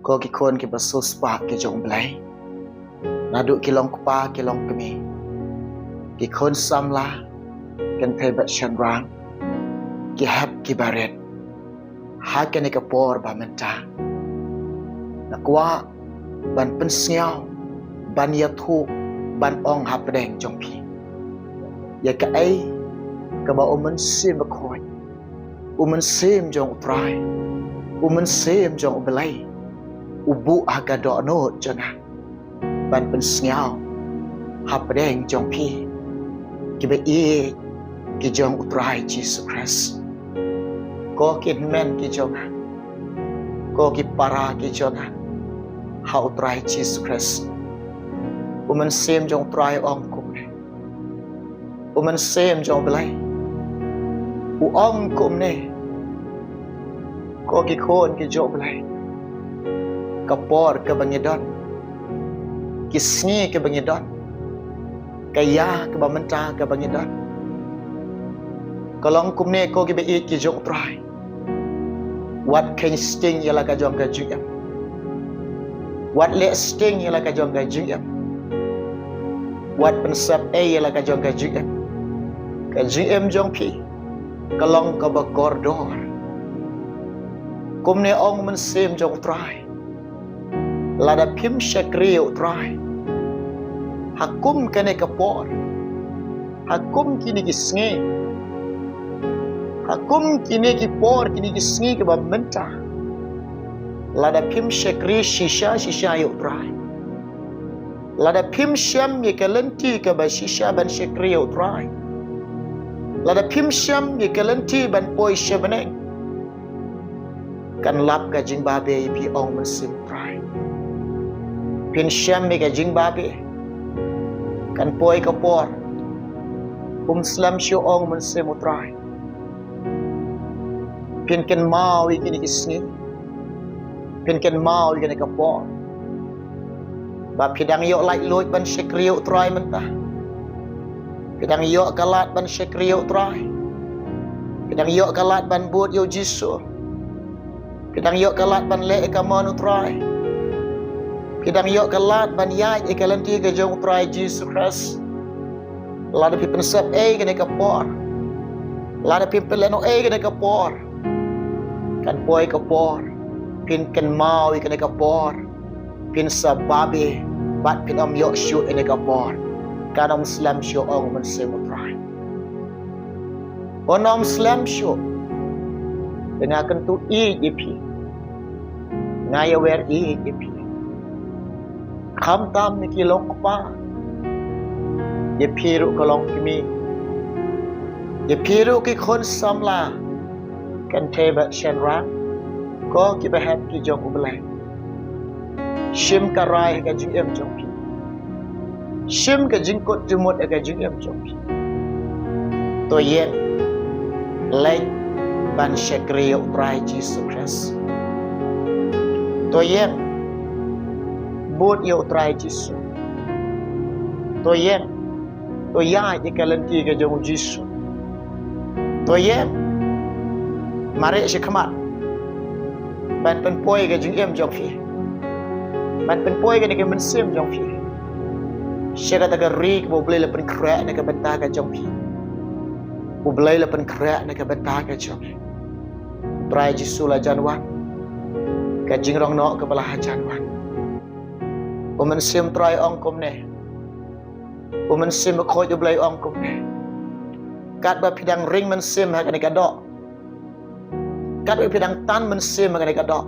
Ko ki kon ki basus pa ki jong blai. Nadu ki long pa ki long kemi. Ki kon samla kan thai bat shan rang. Ki hap ki baret. Ha kan ka por ba menta. Nakwa ban pensiao ban ya thu ban ong hap deng jong pi. Ya ka ai ka ba omen sim ba khoi. Omen sim jong utrai. Omen sim jong belai. Ubu aga do no jana. Ban pensiao hap deng jong pi. Ki ba i ki jong utrai Jesus Christ. Ko ki men ki jonga. Ko ki para ki jonga. Ha utrai Jesus Christ. Umen sim jong utrai ong kum ne. Umen sim jong belai. U ong kum ne. Ko ki khon ki jong belai. Kapor ke bangidon. Kisngi ke bangidon. Kaya ke bamenta ke bangidon. Kalong kum ne ko ki be ki jong utrai. Wat ken sting yala ka jong ka juyam. Wat le sting yala ka jong ka juyam. Wat pensap yala ka jong ka juyam. Ka juyam jong pi. Kalong ka ba kordor. Kum ne ong men sim jong utrai. Lada pim syakri utrai. Hakum kene kapor. Hakum kini kisngi. Hakum kini ki por kini ki sngi ke bamenta. Lada pim syakri shisha yuk trai. Lada pim syam ye kalenti ke ba shisha ban syakri yuk trai. Lada pim syam ye kalenti ban poi syabaneng. Kan lap ka jing babe pi ong mesim trai. Pin syam ye ka jing babe. Kan poi ka por. Slam syo ong mesim trai. Pinken mau ikini kisni. Pinken mau ikini kapor. Ba pidang yok like loit ban syakriyo try mentah. Pidang yok kalat ban syakriyo try. Pidang yok kalat ban buat yo jisu. Pidang yok kalat ban le ikamanu try. Pidang yok kalat ban yai ikalanti ke jong try Jesus Christ. Lada pipen sap ikini kapor. Lada pipen leno ikini kapor. Kan poi kapor, pin kan mau ikan kapor, pin sababe, bat pin om yok syu ini kapor, kan om slam syu ong men semutrai. Om slam syu, dengan kan tu pi, ngaya wer pi, kam tam niki long pa, ye piru kolong kimi, ye piru ki kon samla. Kan teba shen rang ko ki behap ki jong ubelai shim ka rai ka jing em jong pi shim ka jing kot jumot ka jing em jong pi to yen lai ban shakri utrai Jesus Christ to yen bot yo utrai Jesus to yen to ya ikalanti ka jong Jesus to yen mari syekhamat ban pen poi ke jing em jong fi ban pen poi ke ne ke men sim jong fi syekha ta ke ri ke bo ble le pen kra ne ke benta ke jong fi bo ble le pen kra ne ke benta ke jong trai jisu la janwan ke jing rong no ke belah janwan bo men sim trai ong kom ne bo men sim ko jo ble ong kom ne kat ba pidang ring men sim ha ke ne ka dok kat ba pidang tan men sim ka ne ka dok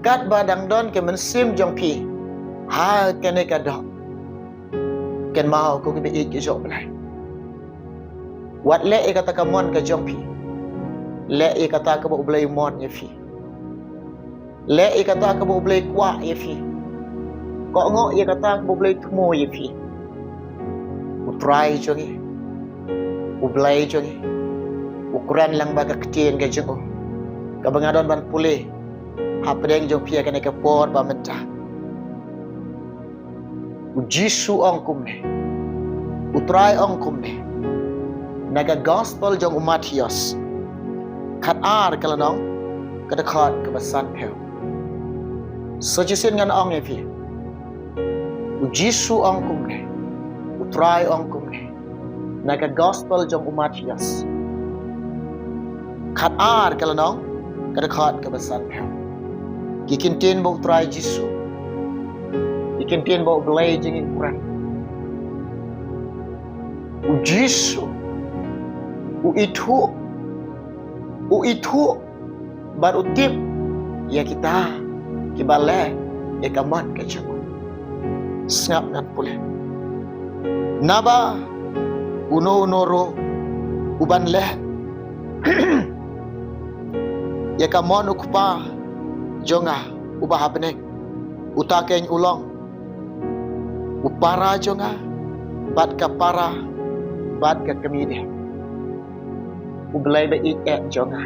kat ba dang don ke men sim jong pi ha ke ne ka dok ken mau ko ke bi ke jong blai wat le e kata ka mon ka jong pi le e kata ka bo blai mon ye fi le e kata ka bo blai kwa ye fi ko ngo ye kata ka bo blai thmo ye fi utrai jongi ublai jongi ukuran lang ba ka ktien ka jong ka bangadon ban pulih hapdeng jong pia ka ne ka por ba menta ujisu ong kumne utrai ong kumne naga gospel jong Matius kat ar kalanong kada khat ka basan pheu Sejisin ngan ong ya fi. Ujisu ong kumne. Utrai ong kumne. Naga gospel jong umat Yes. Khat ar kalanong kada khat kebesan phe. Kikintin bo utrai Jisu. Kikintin bo belai jing Quran. Ujisu. U itu baru tip ya kita kibale ya kaman kacamu sngap ngat pule naba uno uban leh ya kamon ukpa jonga ubah habne utakeng ulong upara jonga bat ka para bat ka kemide ublay ba ik jonga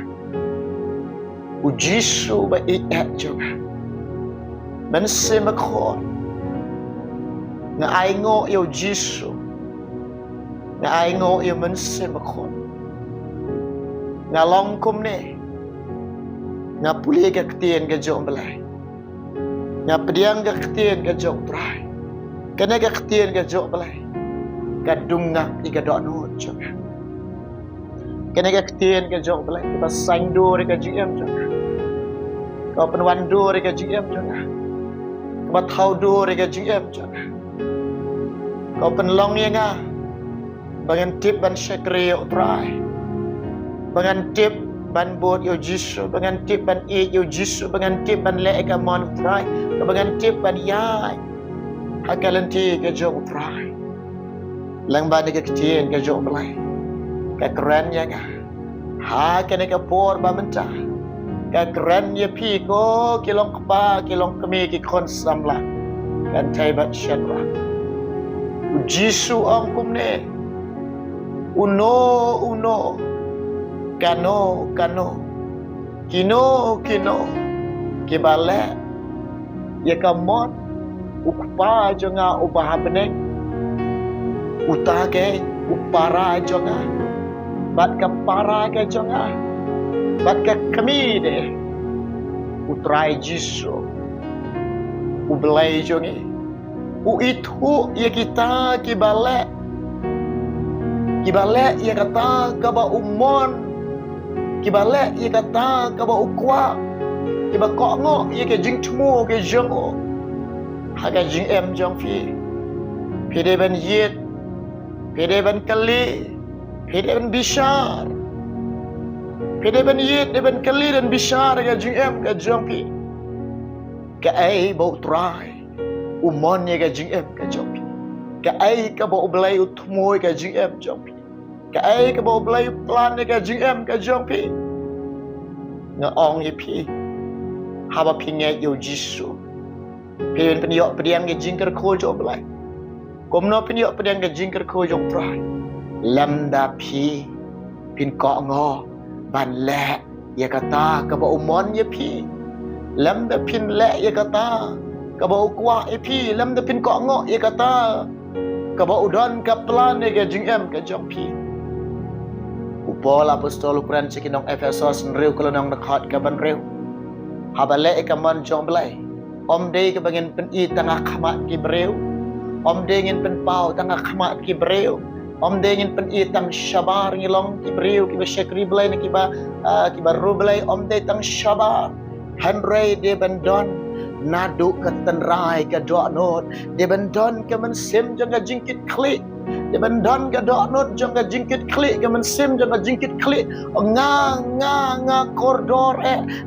ujisu ba ik jonga men se makho nga ai ngo yo jisu nga ai ngo yo men se makho nga long kum ne nga puli ka ktien ka jong balai nga pediang ka ktien ka jong trai kana ka ktien ka jong balai ka dungak ika do no jonga kana ka ktien ka jong balai ka sang do ka GM jonga ka penwan do ka GM jonga ka thau do ka GM jonga ka penlong ya nga bangan tip ban syakri utrai bangan tip ban bot yo Jisu bangan tip ban yo Jisu bangan tip ban le ka mon utrai ka bangan tip ban yai hakalanti ka jong utrai lang ba ka ktien ka jong balai ka keren ya nga ha ka ka por ba menta ka keren ya pi ko kilong kpa kilong kami ki kon samla kan thai bat shanwa Jisu ang kumne uno kano kino kibale ya kamot ukpa jonga ubahabne utage upara jonga bat ka para ka jonga bat ka kami de utrai Jisu ublai jongi itu ya kita kibale ya kata kaba umon kibale ya kata kaba ukwa kiba kongo ya ke jing chmu ke jongo haga jing em jong fi pede ban yet pede ban kali pede ban bishar pede ban yet de ban kali dan bishar ga jing em ga jong fi ka ai bo try umon ya ga jing em ga jong fi ka ai ka bo blai utmoy ga jing em jong fi ka ai ka bo blai plan ga jing em ga jong fi nga ong ye pi haba pinge yo Jisu pen penyo pediang ga jing ker ko jo blai komno penyo pediang ga jing ker ko jong trai lamda pi pin ko ngo ban le ya kata ka bo umon ye pi lamda pin le ya kata ka bo kwa ye pi lamda pin ko ngo ya kata ka bo udon ka plan ga jing em ka jong pi Paul apostol Quran cikinong Efesos nriu kalonong nakhat ka ban riu habale ka man jong blai om de ka bangin pen I tanga khamat ki breu om de ngin pen pau tanga khamat ki breu om de ngin pen I tang shabar ngilong ki breu ki ba shakri blai ki ba ru blai om de tang shabar hanrei de ban don nadu ka tenrai ka do not de ban don ka man sim jang jingkit klik de ban don ka do not jang jingkit klik ka man sim jang jingkit klik nga koridor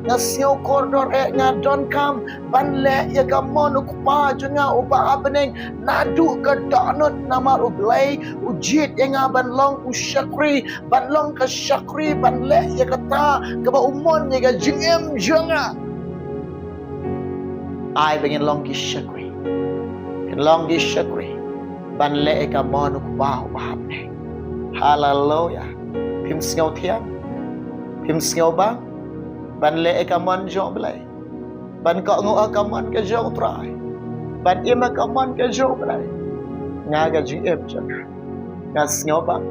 nga sio koridor nga don kam ban le ya ka mon ukpa jang upa abeneng nadu ka do not nama ublai ujit nga ban long usyakri ban long ka syakri ban le ya kata ka ba umon ya ka jingem janga ai bengin longi syakri longi syakri ban le ka mon ukpa uhabne haleluya pim sngau thiam pim sngau bang ban le ka mon jong blai ban ko ngo ka mon ka jong trai ban im ka mon ka jong blai nga ga jing em chang nga sngau bang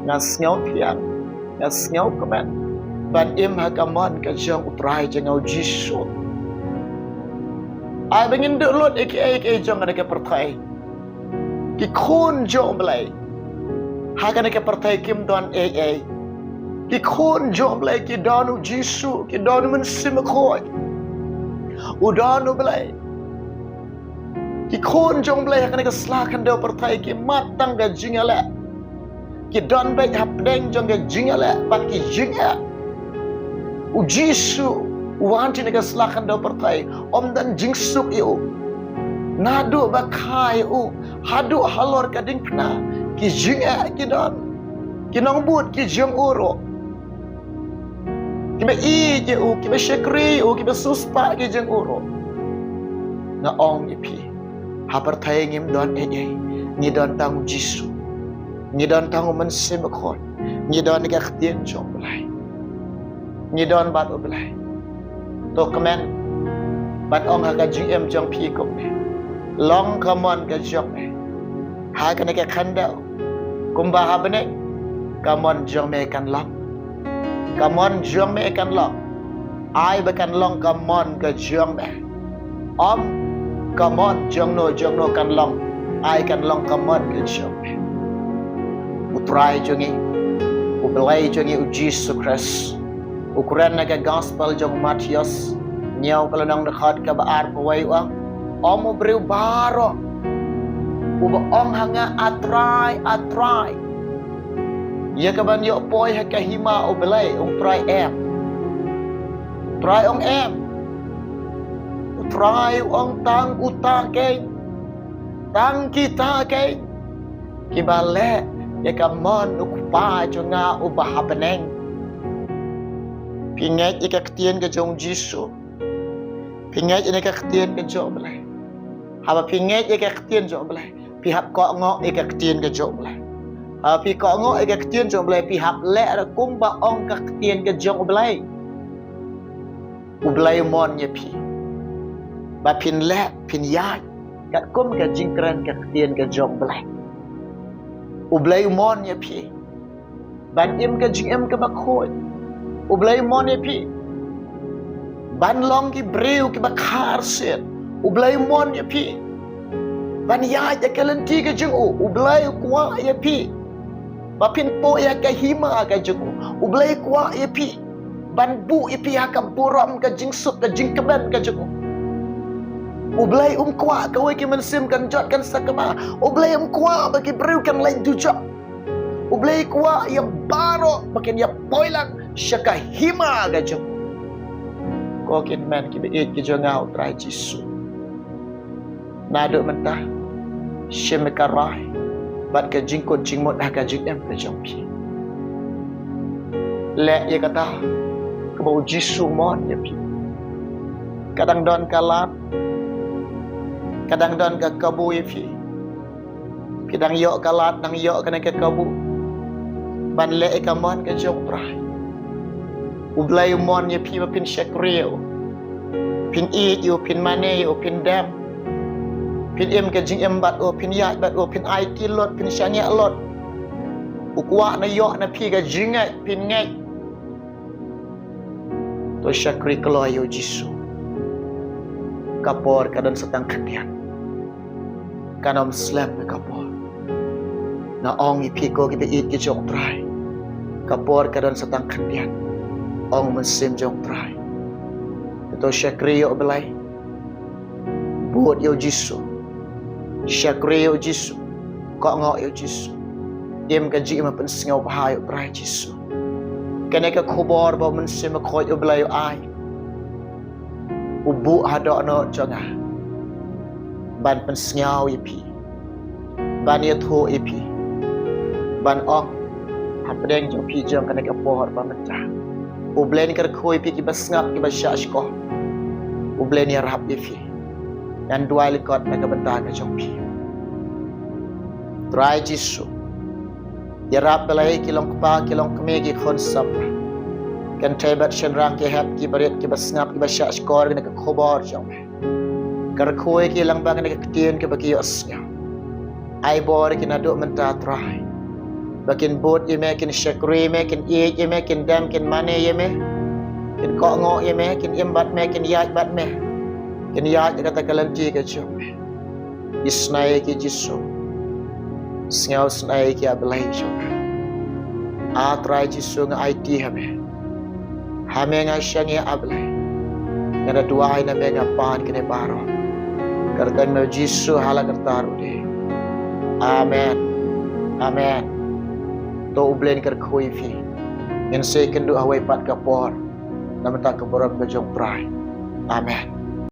nga sngau thiam nga sngau kaman ban im ka mon ka jong trai jang Jisu ai bangin duk lot aka jong ada ke pertai ki khôn jong blai ha kan ke pertai kim don ki khôn jong blai ki donu jisu ki donu men sim khoi u donu blai ki khôn jong blai kan ke sla kan do pertai ki matang ga jingala ki don bai hap deng jong ga jingala bat ki jinga u jisu wanti nega selakan do pertai om dan jingsuk iu nadu bakai u hadu halor kading kena ki jinga ki don ki nong but ki jong uro ki be i ki u ki be shakri u ki be suspa ki jong uro na ong ni pi ha pertai ngim don ni don tang jisu ni don tang men sim khon ni don nega ktien jong belai ni don bat u belai to comment bat ong ha ka GM jong pi kom ne long kamon ka jong ne ha ka ne ka khanda kum ba ha bane kamon jong me kan long kamon jong me kan long ai ba kan long kamon ka jong me om kamon jong no kan long ai kan long kamon ka jong me utrai jongi u belai jongi u Jesus Christ ukuran naga gospel jong Matius nyau kalau nang dekat ke baar pawai uang om beri baro uba ong hanga atrai ya kaban yo poi ha kahima o belai ong try ong em try ong tang uta ke tang kita ke kibale ya kamon ukpa jonga ubah beneng pingai ika ktien ke jong jisu pingai ika ktien ke jong belai haba pingai ika ktien jong belai pihak ko ngo ika ktien ke jong belai pi ko ngo ika ktien jong belai pihak le ra kum ba ong ka ktien ke jong belai u belai mon ye pi ba pin le pin ya kat kum ka jingkran ka ktien ke jong belai u belai mon ye pi ban im ka jing em ka ba khoi ublay mon ye pi ban long ki breu ki bakar set ublay mon ye pi ban ya ja kalenti ke jung ublay kwa ye pi ba pin po ya ka hima ka jung ublay kwa ye pi ban bu ye pi ha ka buram ka jing suk ka jing kaban ka jung ublay kwa ka we ki mensim kan jot kan sakama ublay kwa ba ki breu kan lain dujak ublay kwa ya baro makin ya poilang syaka hima gajung ko kin man ki be ki jongau trai jisu nado mentah shemekarai bat ka jingkon jingmot dah ka jing em ka jong pi le ye kata ke bau jisu mon ye pi kadang don kalat kadang don ka kabu ye pi kadang yo kalat nang yo kana ka kabu ban le ka mon ka jong trai ublay mon ye pi pin shakriyo pin i yo pin mane yo pin dam pin em ka jing em bat o pin ya bat o pin IT lot pin shanya lot ukwa na yo na pi ka jingai pin ngai to shakri klo yo jisu kapor kadan setang kandian kanom slap kapor na ong i pi ko ki be it ki jong trai kapor kadan setang kandian ong mensim jong trai to shakri yo belai buat yo jisu shakri yo jisu ko ngo yo jisu im ka ji ma pen sngau pa yo trai jisu kene ka khobor ba mensim ko yo belai yo ai ubu hado no jonga ban pen sngau yi pi ban ye tho yi pi ban ong hapdeng jo pi jong kene ka pohor ba mentah ublen kar khoi pi ki basngap ki bashash ko ublen ya rap ifi dan dua likot na kabenta ka jong pi try jisu ya rap belai kilong kpa kilong kme ki khon sap kan tebat shenrang ki hap ki baret ki basngap ki bashash ko na ka khobor jong kar khoi ki lang bang na ka tien ki baki asya ai bor ki na do menta try bakin bot ye me kin shakri me kin ye me kin dam kin mane ye me kin ko ngo ye me kin imbat me kin yaj bat me Kenya kata kalanti ke jom. Isnai ke jisu. Sngau snai ke ablai jom. Atrai jisu nga IT hame. Hame nga syangi ablai. Nga duai na me nga pan kene baro. Kartang na jisu hala kartaru de. Amen. Amen. To ublen kar khoi fi. Ngan se kendu awai pat kapor. Namata keborok ke jom prai. Amen.